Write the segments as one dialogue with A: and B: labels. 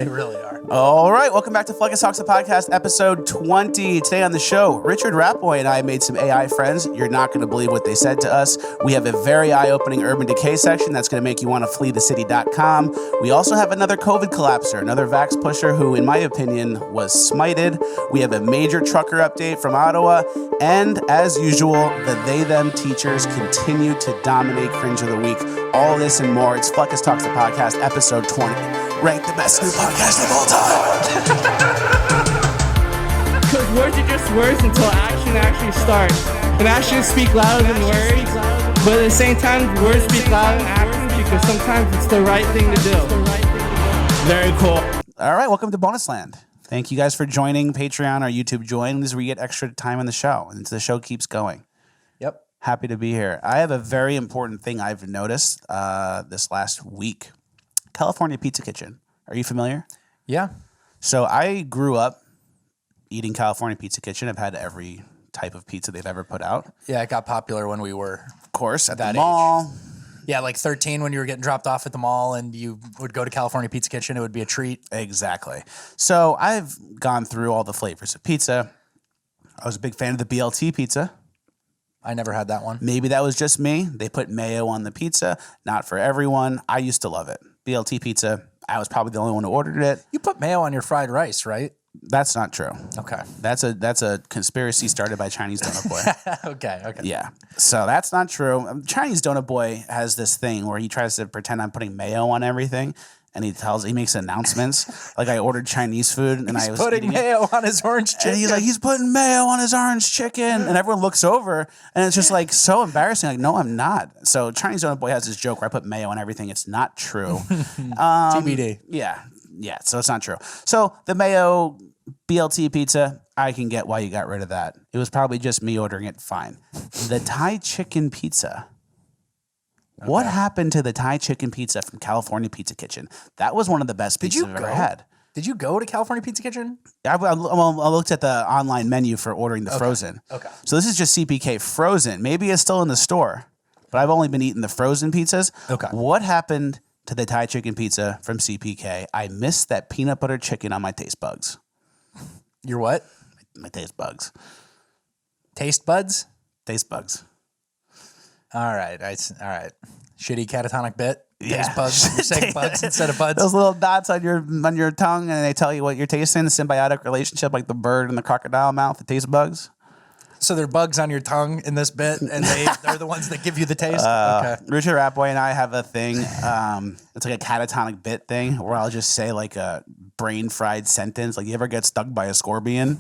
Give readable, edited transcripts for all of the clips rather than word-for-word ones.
A: They really are.
B: All right, welcome back to Fluckus Talks, the podcast, episode 20. Today on the show, Richard Rapboy and I made some AI friends. You're not going to believe what they said to us. We have a very eye-opening Urban Decay section that's going to make you want to flee the city.com. We also have another COVID collapser, another vax pusher who, in my opinion, was smited. We have a major trucker update from Ottawa. And as usual, the they-them teachers continue to dominate Cringe of the Week. All this and more. It's Fluckus Talks, the podcast, episode 20. Ranked the best new podcast of all time.
C: Because words are just words until action actually starts. And actions speak louder than words. But at the same time, words speak louder than actions because sometimes it's the right thing to do. Very cool.
B: All right, welcome to Bonus Land. Thank you guys for joining Patreon or YouTube Join. This is where you get extra time on the show, and the show keeps going.
A: Yep.
B: Happy to be here. I have a very important thing I've noticed this last week. California Pizza Kitchen. Are you familiar?
A: Yeah.
B: So I grew up eating California Pizza Kitchen. I've had every type of pizza they've ever put out.
A: Yeah, it got popular when we were,
B: Of course, at the
A: that
B: mall.
A: yeah, like 13 when you were getting dropped off at the mall and you would go to California Pizza Kitchen. It would be a treat.
B: Exactly. So I've gone through all the flavors of pizza. I was a big fan of the BLT pizza.
A: I never had that one.
B: Maybe that was just me. They put mayo on the pizza. Not for everyone. I used to love it. BLT pizza. I was probably the only one who ordered it.
A: You put mayo on your fried rice, right?
B: That's not true.
A: Okay.
B: That's a conspiracy started by Chinese Donut Boy.
A: Okay.
B: Yeah. So that's not true. Chinese Donut Boy has this thing where he tries to pretend I'm putting mayo on everything. And he makes announcements. Like I ordered Chinese food and I was
A: putting mayo on his orange chicken.
B: And he's like, he's putting mayo on his orange chicken. And everyone looks over and it's just like so embarrassing. Like, no, I'm not. So Chinese Donut Boy has this joke where I put mayo on everything. It's not true.
A: TBD.
B: Yeah. Yeah. So it's not true. So the mayo BLT pizza, I can get why you got rid of that. It was probably just me ordering it. Fine. The Thai chicken pizza. Okay. What happened to the Thai chicken pizza from California Pizza Kitchen? That was one of the best pizzas I've ever had.
A: Did you go to California Pizza Kitchen?
B: I looked at the online menu for ordering the frozen.
A: Okay.
B: So this is just CPK frozen. Maybe it's still in the store, but I've only been eating the frozen pizzas.
A: Okay.
B: What happened to the Thai chicken pizza from CPK? I missed that peanut butter chicken on my taste buds.
A: Your what?
B: My taste bugs.
A: Taste buds?
B: Taste bugs.
A: All right. All right. Shitty catatonic bit.
B: Yeah.
A: Taste bugs. You're saying buds instead of buds.
B: Those little dots on your tongue, and they tell you what you're tasting. The symbiotic relationship, like the bird and the crocodile mouth, the taste bugs.
A: So they're bugs on your tongue in this bit, and they're the ones that give you the taste? Okay.
B: Richard Rapboy and I have a thing. It's like a catatonic bit thing where I'll just say like a brain-fried sentence. Like, you ever get stuck by a scorpion?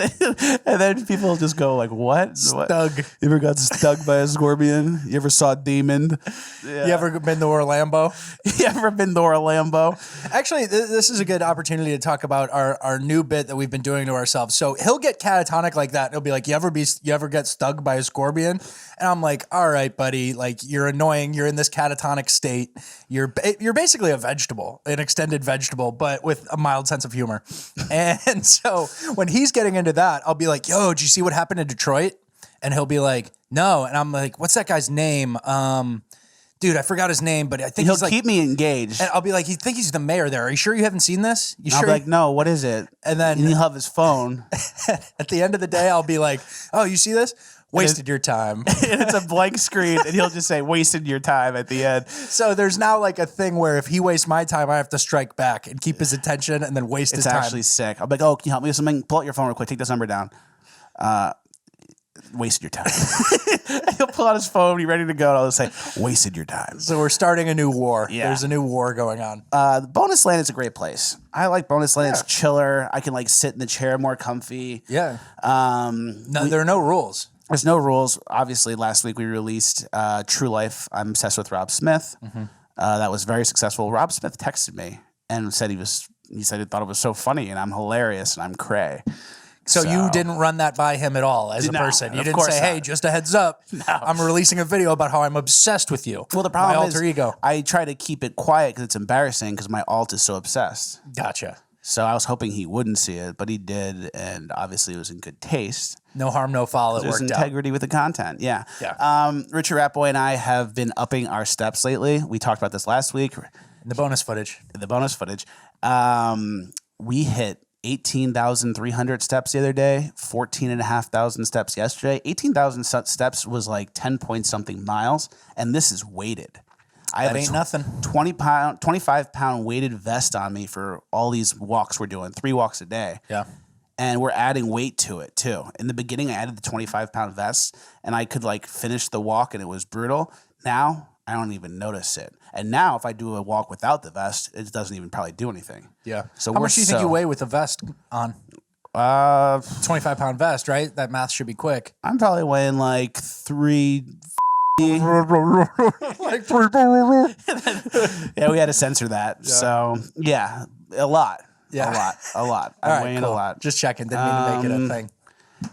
B: And then people just go like, what?
A: Stug.
B: You ever got stuck by a scorpion? You ever saw a demon? Yeah.
A: You ever been to Orlando?
B: You ever been to Orlando?
A: Actually, this is a good opportunity to talk about our new bit that we've been doing to ourselves. So he'll get catatonic like that. He'll be like, you ever get stuck by a scorpion? And I'm like, all right, buddy, like, you're annoying. You're in this catatonic state. You're basically a vegetable, an extended vegetable, but with a mild sense of humor. And so when he's getting into that, I'll be like, yo, did you see what happened in Detroit? And he'll be like, no. And I'm like, what's that guy's name? Dude, I forgot his name, but I think
B: he'll
A: he's like,
B: keep me engaged.
A: and I'll be like, you think he's the mayor there? Are you sure you haven't seen this? You
B: I'll
A: sure?
B: be like, no, what is it?
A: And then
B: he'll have his phone.
A: at the end of the day, I'll be like, oh, you see this? Wasted your time.
B: And it's a blank screen, and he'll just say, wasted your time at the end.
A: So there's now like a thing where if he wastes my time, I have to strike back and keep his attention and then waste his time.
B: It's actually sick. I'll be like, oh, can you help me with something? Pull out your phone real quick. Take this number down. Wasted your time. He'll pull out his phone, be ready to go, and I'll just say, wasted your time.
A: So we're starting a new war.
B: Yeah.
A: There's a new war going on.
B: Bonus Land is a great place. I like Bonus Land. It's chiller. I can like sit in the chair more comfy.
A: Yeah. There are no rules.
B: There's no rules. Obviously, last week we released True Life. I'm obsessed with Rob Smith. Mm-hmm. That was very successful. Rob Smith texted me and said he said he thought it was so funny and I'm hilarious and I'm cray.
A: So you didn't run that by him at all as a person. You didn't say, hey, just a heads up. No. I'm releasing a video about how I'm obsessed with you.
B: Well, the problem
A: my
B: is
A: alter ego.
B: I try to keep it quiet because it's embarrassing because my alt is so obsessed.
A: Gotcha.
B: So I was hoping he wouldn't see it, but he did, and obviously it was in good taste.
A: No harm, no foul. It
B: There's
A: worked
B: integrity with the content, yeah.
A: Yeah.
B: Richard Rapboy and I have been upping our steps lately. We talked about this last week.
A: The bonus footage.
B: We hit 18,300 steps the other day, 14,500 steps yesterday. 18,000 steps was like 10 point something miles, and this is weighted.
A: That ain't nothing.
B: 25 pound weighted vest on me for all these walks we're doing, 3 walks a day.
A: Yeah.
B: And we're adding weight to it too. In the beginning, I added the 25 pound vest, and I could like finish the walk, and it was brutal. Now I don't even notice it. And now if I do a walk without the vest, it doesn't even probably do anything.
A: Yeah.
B: So
A: how much do you think you weigh with the vest on? 25-pound vest, right? That math should be quick.
B: I'm probably weighing like 3.
A: Like 3.
B: Yeah, we had to censor that.
A: Yeah.
B: So yeah, a lot.
A: Yeah.
B: A lot. I'm
A: All right,
B: weighing
A: cool.
B: a lot.
A: Just checking. Didn't mean to make it a thing.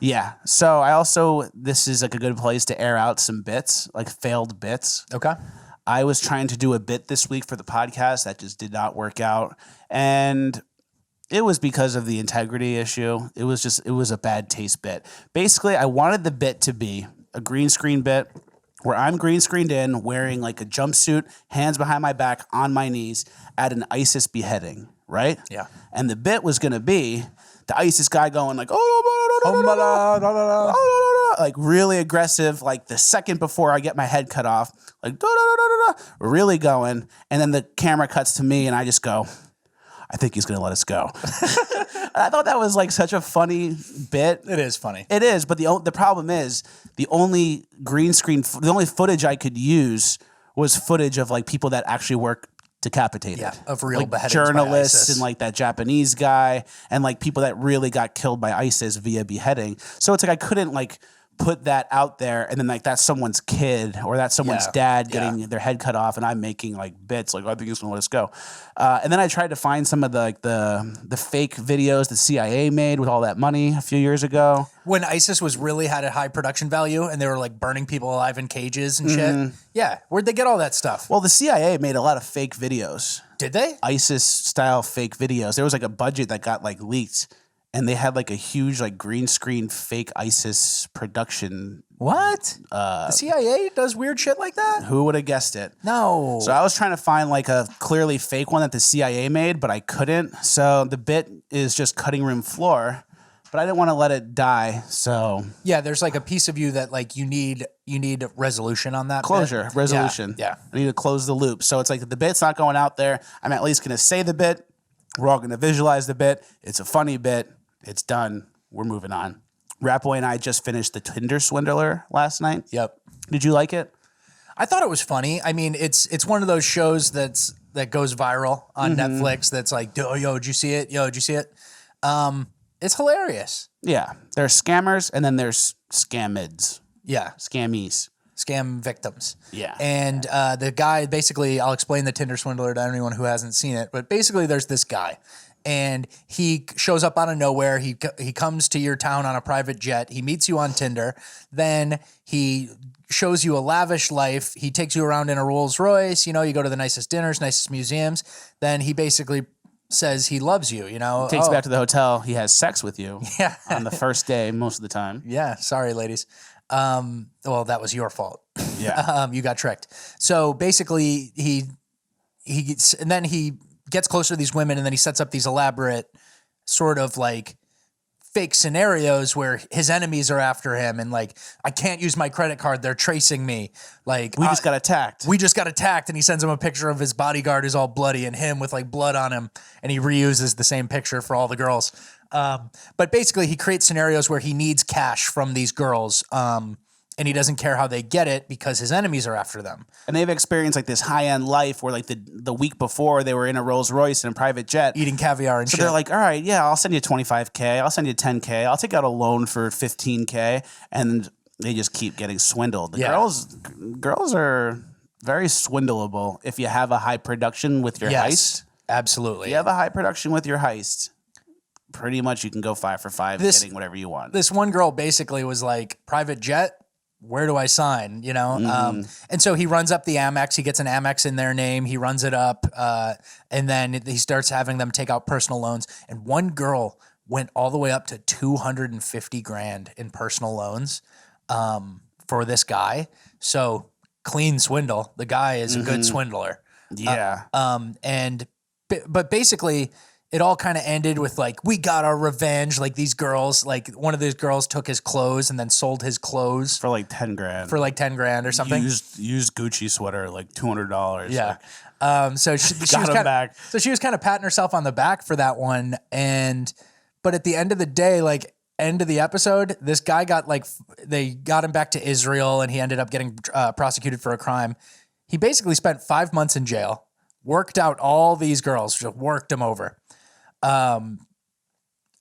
B: Yeah. So this is like a good place to air out some bits, like failed bits.
A: Okay.
B: I was trying to do a bit this week for the podcast that just did not work out. And it was because of the integrity issue. It was a bad taste bit. Basically, I wanted the bit to be a green screen bit where I'm green screened in wearing like a jumpsuit, hands behind my back on my knees at an ISIS beheading, right?
A: Yeah.
B: And the bit was going to be the ISIS guy going like, like really aggressive, like the second before I get my head cut off, like really going. And then the camera cuts to me and I just go, I think he's going to let us go. I thought that was like such a funny bit.
A: It is funny.
B: It is, but the problem is the only the only footage I could use was footage of like people that actually work decapitated.
A: Yeah, of real
B: like
A: beheadings
B: journalists
A: by ISIS.
B: and like that Japanese guy and like people that really got killed by ISIS via beheading. So it's like I couldn't like put that out there and then like that's someone's kid or that's someone's dad getting their head cut off and I'm making like bits like I think he's gonna let us go. And then I tried to find some of the fake videos the CIA made with all that money a few years ago.
A: When ISIS really had a high production value and they were like burning people alive in cages and shit. Yeah. Where'd they get all that stuff?
B: Well, the CIA made a lot of fake videos.
A: Did they?
B: ISIS style fake videos. There was like a budget that got like leaked. And they had like a huge like green screen fake ISIS production.
A: What? The CIA does weird shit like that?
B: Who would have guessed it?
A: No.
B: So I was trying to find like a clearly fake one that the CIA made, but I couldn't. So the bit is just cutting room floor, but I didn't want to let it die. So
A: yeah, there's like a piece of you that like you need resolution on that.
B: closure, resolution.
A: Yeah.
B: I need to close the loop. So it's like the bit's not going out there. I'm at least going to say the bit. We're all going to visualize the bit. It's a funny bit. It's done. We're moving on. Rapboy and I just finished The Tinder Swindler last night.
A: Yep.
B: Did you like it?
A: I thought it was funny. I mean, it's one of those shows that goes viral on Netflix. That's like, yo, did you see it? Yo, did you see it? It's hilarious.
B: Yeah. There's scammers and then there's scammids.
A: Yeah.
B: Scammies.
A: Scam victims.
B: Yeah.
A: And the guy, basically, I'll explain The Tinder Swindler to anyone who hasn't seen it, but basically there's this guy. And he shows up out of nowhere. He comes to your town on a private jet. He meets you on Tinder. Then he shows you a lavish life. He takes you around in a Rolls Royce. You know, you go to the nicest dinners, nicest museums. Then he basically says he loves you, you know.
B: Takes you back to the hotel. He has sex with you
A: Yeah.
B: on the first day most of the time.
A: Yeah, sorry, ladies. Well, that was your fault.
B: Yeah.
A: You got tricked. So basically, he gets closer to these women, and then he sets up these elaborate sort of like fake scenarios where his enemies are after him, and like, I can't use my credit card, they're tracing me. Like,
B: We just got attacked.
A: We just got attacked, and he sends him a picture of his bodyguard who's all bloody and him with like blood on him, and he reuses the same picture for all the girls. But basically, he creates scenarios where he needs cash from these girls, and he doesn't care how they get it because his enemies are after them.
B: And they've experienced like this high-end life where like the week before they were in a Rolls Royce and a private jet.
A: Eating caviar and
B: So
A: shit.
B: they're like, all right, yeah, I'll send you $25K. I'll send you $10K. I'll take out a loan for $15K. And they just keep getting swindled. The girls are very swindleable if you have a high production with your heist.
A: Absolutely.
B: If you have a high production with your heist, pretty much you can go 5 for 5 getting whatever you want.
A: This one girl basically was like, private jet, where do I sign? You know? And so he runs up the Amex. He gets an Amex in their name. He runs it up. And then he starts having them take out personal loans. And one girl went all the way up to $250,000 in personal loans for this guy. So clean swindle. The guy is a good swindler.
B: Yeah.
A: But basically it all kind of ended with like, we got our revenge. Like these girls, like one of these girls took his clothes and then sold his clothes
B: for like 10 grand.
A: For like 10 grand or something.
B: Used Gucci sweater, like $200.
A: Yeah.
B: Like,
A: So she
B: got him back.
A: So she was kind of patting herself on the back for that one. But at the end of the day, like end of the episode, this guy got they got him back to Israel and he ended up getting prosecuted for a crime. He basically spent 5 months in jail, worked out all these girls, just worked them over.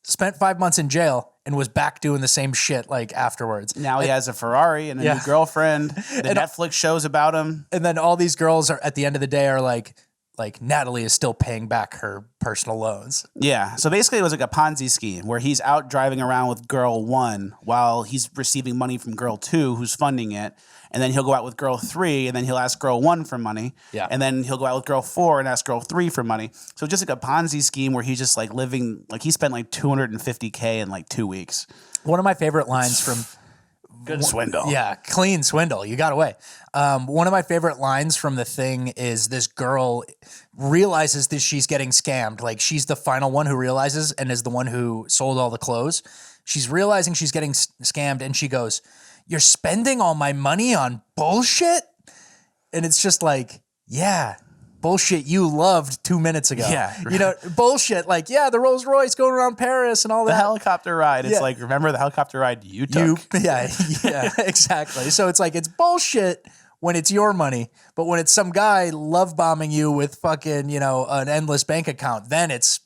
A: Spent 5 months in jail and was back doing the same shit like afterwards.
B: Now he has a Ferrari and a new girlfriend. The Netflix shows about him.
A: And then all these girls are at the end of the day are like Natalie is still paying back her personal loans.
B: Yeah. So basically it was like a Ponzi scheme where he's out driving around with girl 1 while he's receiving money from girl 2 who's funding it. And then he'll go out with girl 3 and then he'll ask girl 1 for money.
A: Yeah.
B: And then he'll go out with girl 4 and ask girl 3 for money. So just like a Ponzi scheme where he's just like living, like he spent like $250K in like 2 weeks.
A: One of my favorite lines from
B: Good swindle.
A: Yeah, clean swindle. You got away. One of my favorite lines from the thing is this girl realizes that she's getting scammed. Like she's the final one who realizes and is the one who sold all the clothes. She's realizing she's getting scammed and she goes, "You're spending all my money on bullshit?" And it's just like, yeah, bullshit you loved 2 minutes ago.
B: Yeah.
A: You know, bullshit like, yeah, the Rolls Royce going around Paris and all that.
B: The helicopter ride. It's
A: Yeah.
B: like, remember the helicopter ride you took?
A: Yeah, exactly. So it's like, it's bullshit when it's your money, but when it's some guy love bombing you with fucking, you know, an endless bank account, then it's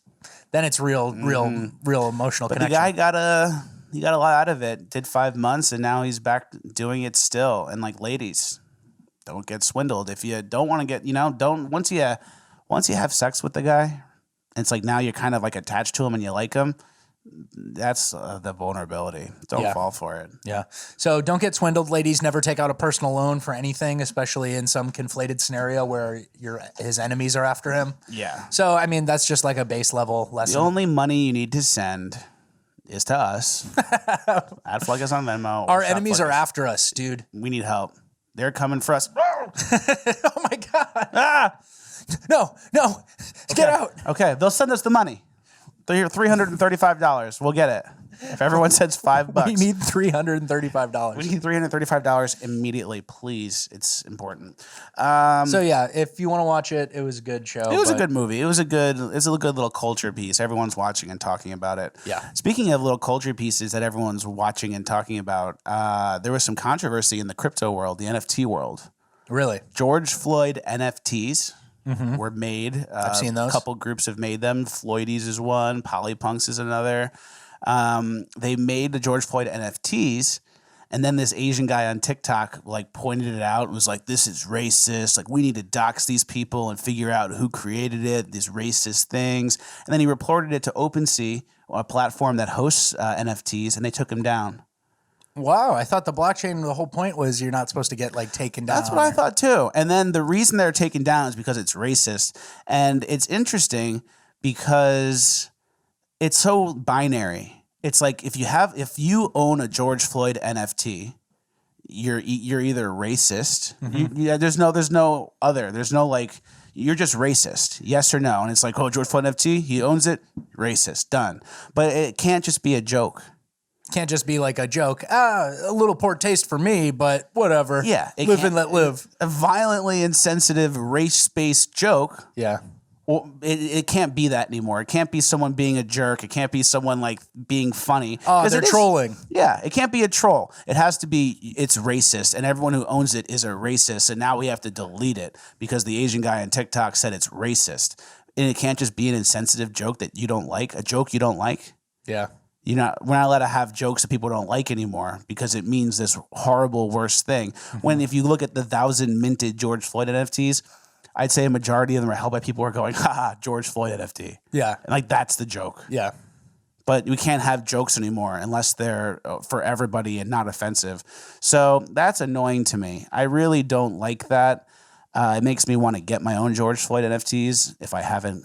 A: real emotional
B: But
A: connection.
B: the guy he got a lot out of it, did 5 months, and now he's back doing it still. And like, ladies, don't get swindled. If you don't want to get, once you have sex with the guy, it's like now you're kind of like attached to him and you like him. That's the vulnerability. Don't fall for it.
A: Yeah. So don't get swindled, ladies. Never take out a personal loan for anything, especially in some conflated scenario where his enemies are after him.
B: Yeah.
A: So, I mean, that's just like a base level lesson.
B: The only money you need to send is to us. At Plug Us on Venmo.
A: Our enemies are after us, dude.
B: We need help. They're coming for us.
A: Oh my God.
B: Ah!
A: No. Get out.
B: Okay, they'll send us the money. They're $335. We'll get it. If everyone sends $5,
A: We need $335.
B: We need $335 immediately, please. It's important.
A: So yeah, if you want to watch it, it was a good show.
B: It was a good movie. It's a good little culture piece. Everyone's watching and talking about it.
A: Yeah.
B: Speaking of little culture pieces that everyone's watching and talking about, there was some controversy in the crypto world, the NFT world.
A: Really?
B: George Floyd NFTs were made.
A: I've seen those.
B: A couple groups have made them. Floydies is one. Polypunks is another. They made the George Floyd NFTs, and then this Asian guy on TikTok like pointed it out and was like, "This is racist. Like, we need to dox these people and figure out who created it. These racist things." And then he reported it to OpenSea, a platform that hosts NFTs, and they took him down.
A: Wow, I thought the blockchain, the whole point was you're not supposed to get like taken down.
B: That's what I thought too. And then the reason they're taken down is because it's racist. And it's interesting because it's so binary. It's like if you own a George Floyd NFT, you're either racist. There's no other. There's no like, you're just racist. Yes or no. And it's like, oh, George Floyd NFT, he owns it, racist, done. But it can't just be a joke.
A: Can't just be like a joke. A little poor taste for me, but whatever.
B: Yeah.
A: Live and let live.
B: A violently insensitive race-based joke.
A: Yeah.
B: Well, it can't be that anymore. It can't be someone being a jerk. It can't be someone like being funny.
A: Oh, they're trolling.
B: Yeah, it can't be a troll. It has to be, it's racist, and everyone who owns it is a racist, and now we have to delete it because the Asian guy on TikTok said it's racist. And it can't just be an insensitive joke that you don't like, a joke you don't like.
A: Yeah.
B: We're not allowed to have jokes that people don't like anymore because it means this horrible, worst thing. When if you look at the 1,000 minted George Floyd NFTs, I'd say a majority of them are held by people who are going, haha, George Floyd NFT.
A: Yeah.
B: And like, that's the joke.
A: Yeah.
B: But we can't have jokes anymore unless they're for everybody and not offensive. So that's annoying to me. I really don't like that. It makes me want to get my own George Floyd NFTs if I haven't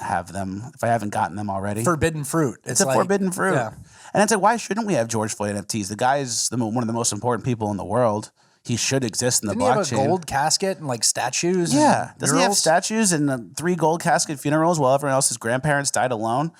B: gotten them already.
A: Forbidden fruit.
B: It's a
A: like,
B: forbidden fruit.
A: Yeah.
B: And it's like, why shouldn't we have George Floyd NFTs? The guy is one of the most important people in the world. he should exist in the
A: Didn't
B: blockchain.
A: he have a gold casket and like statues?
B: Yeah.
A: And
B: Doesn't he have
A: murals?
B: statues and 3 gold casket funerals while everyone else's grandparents died alone?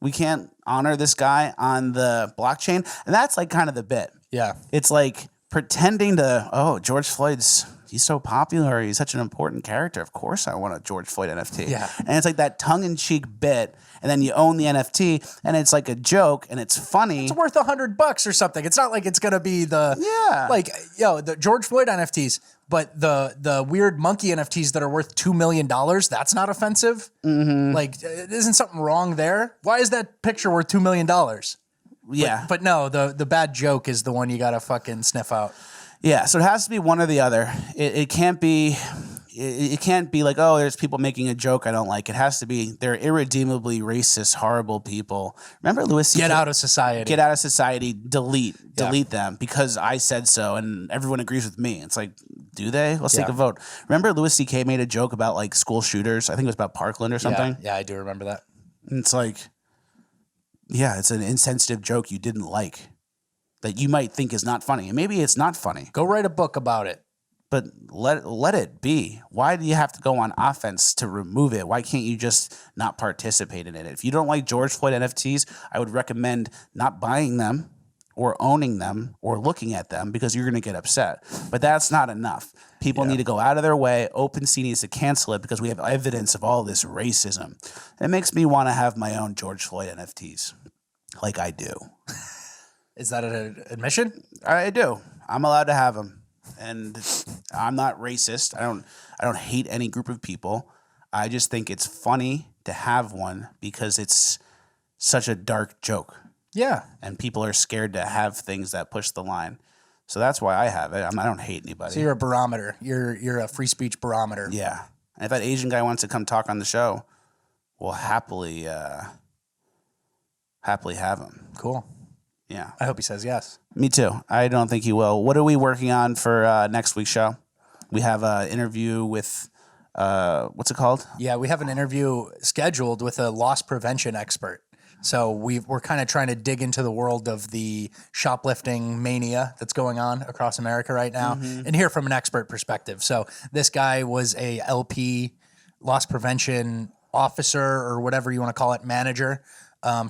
B: We can't honor this guy on the blockchain. And that's like kind of the bit.
A: Yeah.
B: It's like pretending to, oh, George Floyd's, he's so popular. He's such an important character. Of course I want a George Floyd NFT.
A: Yeah.
B: And it's like that tongue-in-cheek bit. And then you own the NFT and it's like a joke and it's funny.
A: It's worth $100 or something. It's not like it's gonna be the the George Floyd NFTs, but the weird monkey NFTs that are worth $2 million. That's not offensive.
B: Mm-hmm.
A: Like, isn't something wrong there? Why is that picture worth $2 million?
B: Yeah.
A: But no, the bad joke is the one you gotta fucking sniff out.
B: Yeah, so it has to be one or the other. It can't be. It can't be like, oh, there's people making a joke I don't like. It has to be they're irredeemably racist, horrible people. Remember Louis C.K.?
A: Get out of society.
B: Get out of society. Delete them because I said so, and everyone agrees with me. It's like, do they? Let's take a vote. Remember Louis C.K. made a joke about like school shooters. I think it was about Parkland or something.
A: Yeah, I do remember that.
B: And it's like, yeah, it's an insensitive joke you didn't like that you might think is not funny, and maybe it's not funny.
A: Go write a book about it.
B: But let it be. Why do you have to go on offense to remove it? Why can't you just not participate in it? If you don't like George Floyd NFTs, I would recommend not buying them or owning them or looking at them because you're going to get upset. But that's not enough. People need to go out of their way. OpenSea needs to cancel it because we have evidence of all this racism. It makes me want to have my own George Floyd NFTs, like I do.
A: Is that an admission?
B: I do. I'm allowed to have them. And I'm not racist. I don't hate any group of people. I just think it's funny to have one because it's such a dark joke.
A: Yeah.
B: And people are scared to have things that push the line. So that's why I have it. I don't hate anybody.
A: So you're a barometer. You're a free speech barometer.
B: Yeah. And if that Asian guy wants to come talk on the show, we'll happily have him.
A: Cool.
B: Yeah.
A: I hope he says yes.
B: Me too. I don't think he will. What are we working on for next week's show? We have an interview with, what's it called?
A: Yeah, we have an interview scheduled with a loss prevention expert. So we're kind of trying to dig into the world of the shoplifting mania that's going on across America right now and hear from an expert perspective. So this guy was a LP, loss prevention officer or whatever you want to call it, manager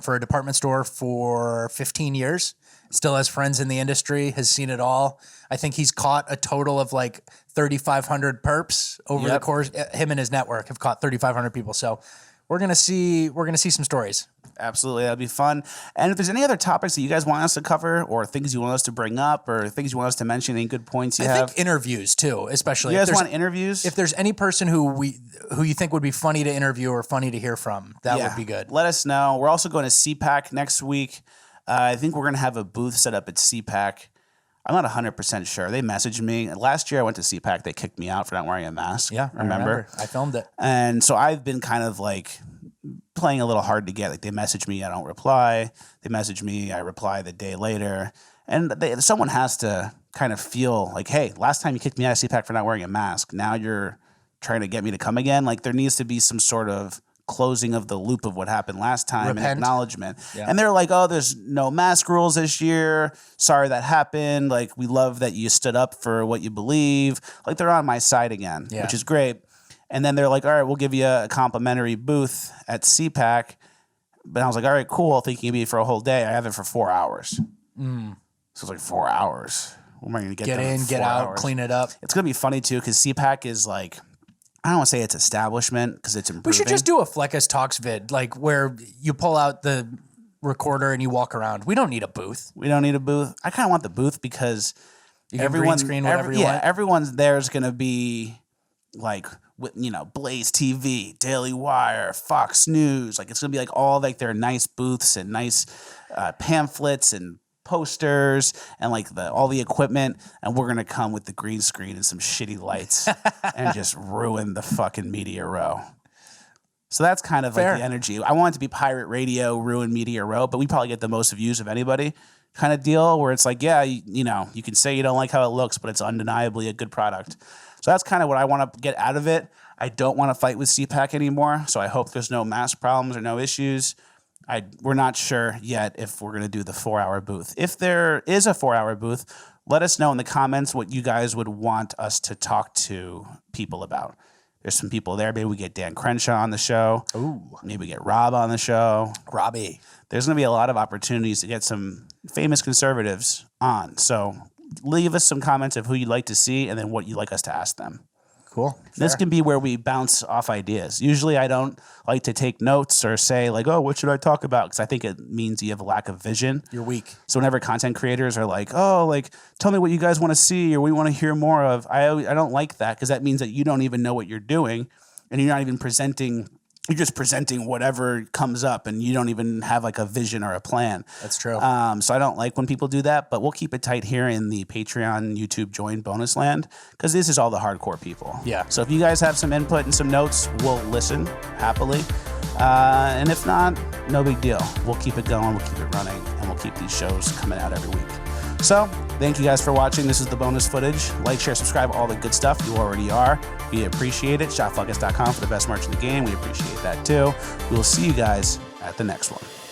A: for a department store for 15 years. Still has friends in the industry, has seen it all. I think he's caught a total of like 3,500 perps over the course. Him and his network have caught 3,500 people. So we're gonna see some stories.
B: Absolutely, that'd be fun. And if there's any other topics that you guys want us to cover, or things you want us to bring up, or things you want us to mention, any good points you have?
A: I think interviews too, especially.
B: You guys want interviews?
A: If there's any person who you think would be funny to interview or funny to hear from, that would be good.
B: Let us know. We're also going to CPAC next week. I think we're going to have a booth set up at CPAC. I'm not 100% sure. They messaged me. Last year I went to CPAC. They kicked me out for not wearing a mask.
A: Yeah,
B: remember?
A: I filmed it.
B: And so I've been kind of like playing a little hard to get. Like they message me, I don't reply. They message me, I reply the day later. And someone has to kind of feel like, hey, last time you kicked me out of CPAC for not wearing a mask. Now you're trying to get me to come again. Like there needs to be some sort of closing of the loop of what happened last time and acknowledgement. Yeah. And they're like, oh, there's no mask rules this year. Sorry that happened. Like, we love that you stood up for what you believe. Like, they're on my side again, which is great. And then they're like, all right, we'll give you a complimentary booth at CPAC. But I was like, all right, cool. Thinking it'd be for a whole day. I have it for 4 hours. So it's like 4 hours. What am I going to
A: get in, get out, clean it up?
B: It's going to be funny, too, because CPAC is like, I don't want to say it's establishment because it's improving.
A: We should just do a Fleckus Talks vid, like where you pull out the recorder and you walk around. We don't need a booth.
B: We don't need a booth. I kind of want the booth because
A: everyone screen whatever you want.
B: Everyone's there is going to be like, Blaze TV, Daily Wire, Fox News. Like it's going to be like all like their nice booths and nice pamphlets and posters and like all the equipment, and we're gonna come with the green screen and some shitty lights and just ruin the fucking media row. So that's kind of like the energy. I want it to be pirate radio, ruin media row, but we probably get the most views of anybody kind of deal where it's like, yeah, you can say you don't like how it looks, but it's undeniably a good product. So that's kind of what I want to get out of it. I don't want to fight with CPAC anymore, so I hope there's no mask problems or no issues. We're not sure yet if we're going to do the 4 hour booth. If there is a 4 hour booth, let us know in the comments what you guys would want us to talk to people about. There's some people there. Maybe we get Dan Crenshaw on the show.
A: Ooh.
B: Maybe we get Rob on the show.
A: Robbie.
B: There's going to be a lot of opportunities to get some famous conservatives on. So leave us some comments of who you'd like to see and then what you'd like us to ask them.
A: Cool.
B: This can be where we bounce off ideas. Usually I don't like to take notes or say like, oh, what should I talk about? Because I think it means you have a lack of vision.
A: You're weak.
B: So whenever content creators are like, oh, like, tell me what you guys want to see or we want to hear more of, I don't like that because that means that you don't even know what you're doing and you're not even presenting. You're just presenting whatever comes up and you don't even have like a vision or a plan.
A: That's true.
B: So I don't like when people do that, but we'll keep it tight here in the Patreon, YouTube join bonus land because this is all the hardcore people.
A: Yeah.
B: So if you guys have some input and some notes, we'll listen happily. And if not, no big deal. We'll keep it going. We'll keep it running and we'll keep these shows coming out every week. So thank you guys for watching. This is the bonus footage. Like, share, subscribe, all the good stuff. You already are. We appreciate it. Shotfuckers.com for the best merch in the game. We appreciate that too. We will see you guys at the next one.